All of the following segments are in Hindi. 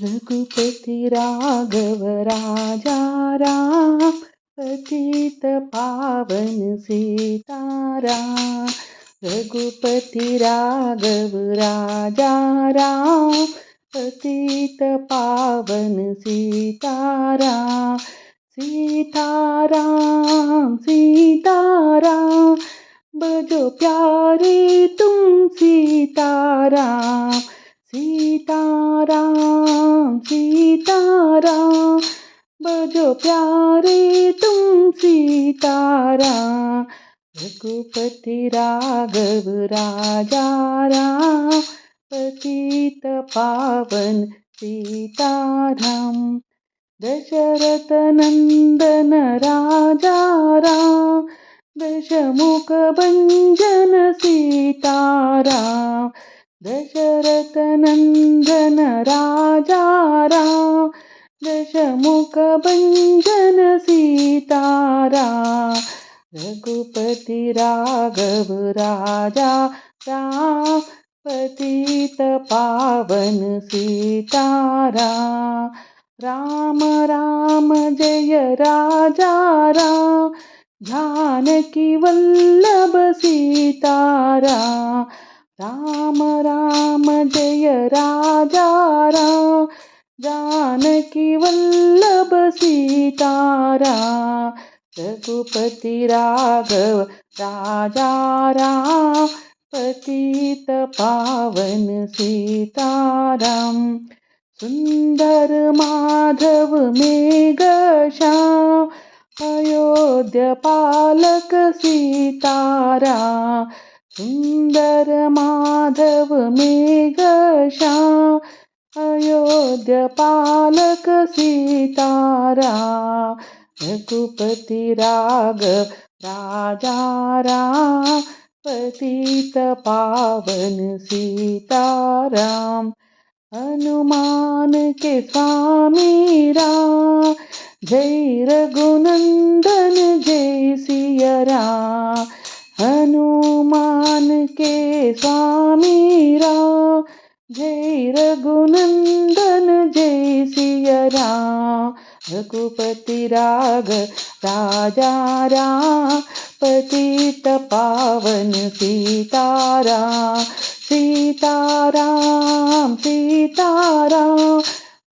रघुपति राघव राजा राम, पतित पावन सीताराम। रघुपति राघव राजा राम, पतित पावन सीताराम। सीताराम सीताराम, बजो प्यारे तुम सीताराम। सीताराम सीताराम, बजो प्यारे तुम सीताराम। रघुपति राघव राजा राम, पतित पावन सीताराम। दशरथ नंदन राजा राम, दशमुख भंजन सीताराम। दशरथ नंदन राजा राम, दशमुख भंजन सीताराम। रघुपति राघव राजा राम, पतित पावन सीताराम। राम राम जय राजा राम, जानकी वल्लभ सीताराम। राम राम जय राजा राम, जानकी वल्लभ सीताराम। रघुपति राघव राजा राम, पतित पावन सीताराम। सुंदर माधव मेघ श्याम, अयोध्या पालक सीताराम। सुंदर माधव मेघ श्याम, अयोध्या पालक सीताराम। रघुपति राघव राजा राम, पतित पावन सीताराम। हनुमान के स्वामी राम, जय रघुनंदन जय सिया राम। हनुमान के स्वामी राम, जय रघुनंदन जय सिया राम। रघुपति राघव राजा राम, पतित पावन सीताराम। सीताराम सीताराम,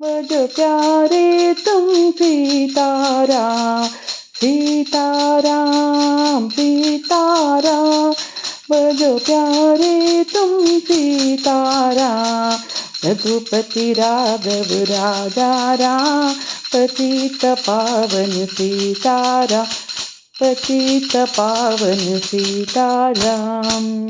बजो प्यारे तुम सीताराम। सीताराम सीताराम, बजो प्यारे तुम सीताराम। रघुपति राघव राजा राम, पतित पावन सीताराम। पतित पावन सीताराम।